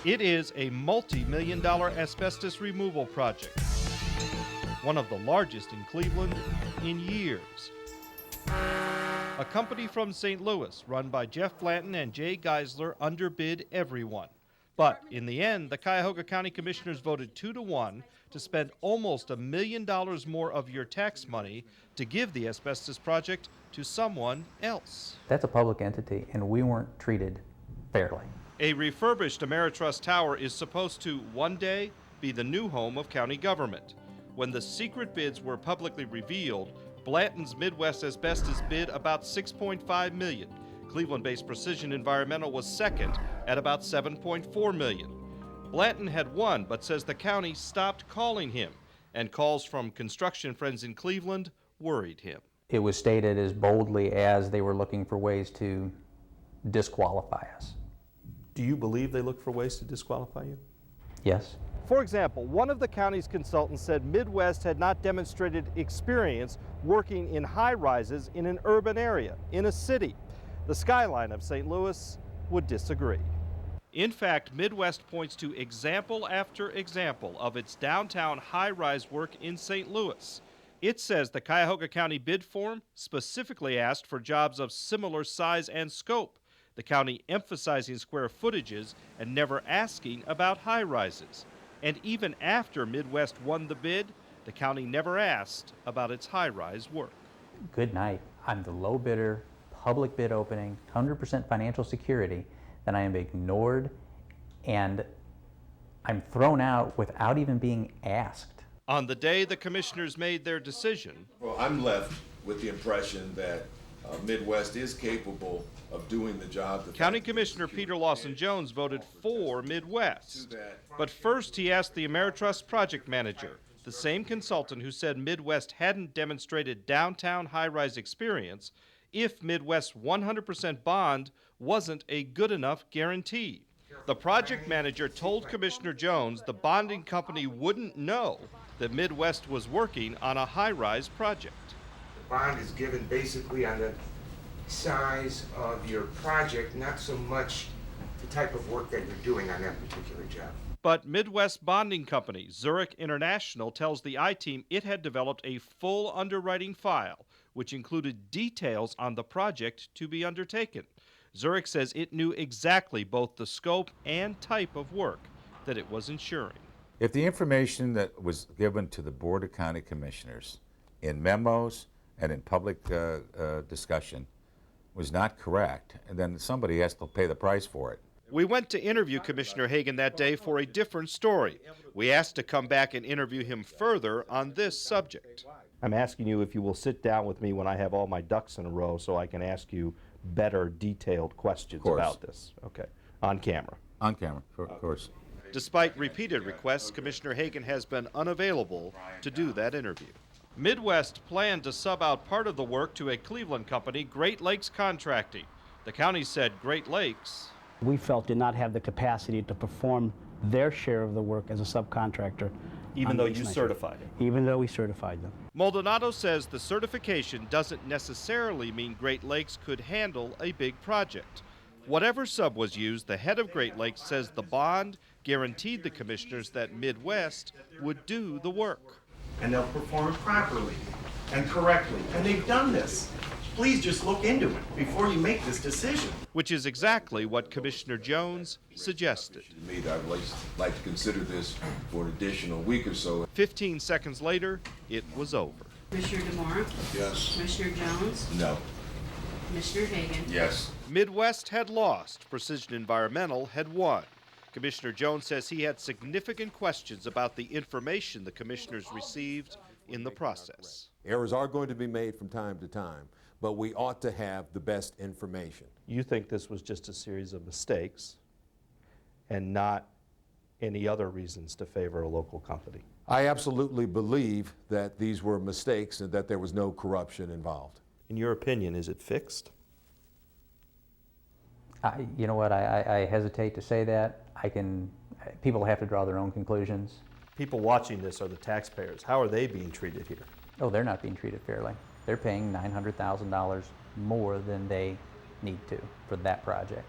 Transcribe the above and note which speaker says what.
Speaker 1: It is a multi-million-dollar asbestos removal project, one of the largest in Cleveland in years. A company from St. Louis, run by Jeff Blanton and Jay Geisler, underbid everyone. But in the end, the Cuyahoga County Commissioners voted 2-1 to spend almost $1 million more of your tax money to give the asbestos project to someone else.
Speaker 2: That's a public entity, and we weren't treated fairly.
Speaker 1: A refurbished Ameritrust tower is supposed to, one day, be the new home of county government. When the secret bids were publicly revealed, Blanton's Midwest Asbestos bid about $6.5 million. Cleveland-based Precision Environmental was second at about $7.4 million. Blanton had won, but says the county stopped calling him, and calls from construction friends in Cleveland worried him.
Speaker 2: It was stated as boldly as they were looking for ways to disqualify us.
Speaker 3: Do you believe they look for ways to disqualify you?
Speaker 2: Yes.
Speaker 1: For example, one of the county's consultants said Midwest had not demonstrated experience working in high-rises in an urban area, in a city. The skyline of St. Louis would disagree. In fact, Midwest points to example after example of its downtown high-rise work in St. Louis. It says the Cuyahoga County bid form specifically asked for jobs of similar size and scope, the county emphasizing square footages and never asking about high-rises. And even after Midwest won the bid, the county never asked about its high-rise work.
Speaker 2: Good night. I'm the low bidder, public bid opening, 100% financial security, then I am ignored and I'm thrown out without even being asked.
Speaker 1: On the day the commissioners made their decision,
Speaker 4: well, I'm left with the impression that Midwest is capable of doing the job.
Speaker 1: County Commissioner Peter Lawson-Jones voted for Midwest. But first he asked the Ameritrust Project manager, the same consultant who said Midwest hadn't demonstrated downtown high-rise experience, if Midwest's 100% bond wasn't a good enough guarantee. The project manager told Commissioner Jones the bonding company wouldn't know that Midwest was working on a high-rise project.
Speaker 5: The bond is given basically on the size of your project, not so much the type of work that you're doing on that particular job.
Speaker 1: But Midwest bonding company Zurich International tells the I-Team it had developed a full underwriting file, which included details on the project to be undertaken. Zurich says it knew exactly both the scope and type of work that it was insuring.
Speaker 6: If the information that was given to the Board of County Commissioners in memos and in public discussion was not correct, then somebody has to pay the price for it.
Speaker 1: We went to interview Commissioner Hagan that day for a different story. We asked to come back and interview him further on this subject.
Speaker 3: I'm asking you if you will sit down with me when I have all my ducks in a row so I can ask you better detailed questions about this. Okay. On camera.
Speaker 6: On camera, of course.
Speaker 1: Despite repeated requests, Commissioner Hagan has been unavailable to do that interview. Midwest planned to sub out part of the work to a Cleveland company, Great Lakes Contracting. The county said Great Lakes,
Speaker 7: we felt, did not have the capacity to perform their share of the work as a subcontractor.
Speaker 3: Even though you certified it?
Speaker 7: Even though we certified them.
Speaker 1: Maldonado says the certification doesn't necessarily mean Great Lakes could handle a big project. Whatever sub was used, the head of Great Lakes says the bond guaranteed the commissioners that Midwest would do the work.
Speaker 8: And they'll perform it properly and correctly. And they've done this. Please just look into it before you make this decision.
Speaker 1: Which is exactly what Commissioner Jones suggested.
Speaker 4: I'd like to consider this for an additional week or so.
Speaker 1: 15 seconds later, it was over.
Speaker 9: Commissioner DeMora?
Speaker 4: Yes.
Speaker 9: Commissioner Jones?
Speaker 4: No.
Speaker 9: Commissioner Hagan?
Speaker 4: Yes.
Speaker 1: Midwest had lost. Precision Environmental had won. Commissioner Jones says he had significant questions about the information the commissioners received in the process.
Speaker 10: Errors are going to be made from time to time, but we ought to have the best information.
Speaker 3: You think this was just a series of mistakes and not any other reasons to favor a local company?
Speaker 10: I absolutely believe that these were mistakes and that there was no corruption involved.
Speaker 3: In your opinion, is it fixed?
Speaker 2: You know what, I hesitate to say that. People have to draw their own conclusions.
Speaker 3: People watching this are the taxpayers. How are they being treated here?
Speaker 2: Oh, they're not being treated fairly. They're paying $900,000 more than they need to for that project.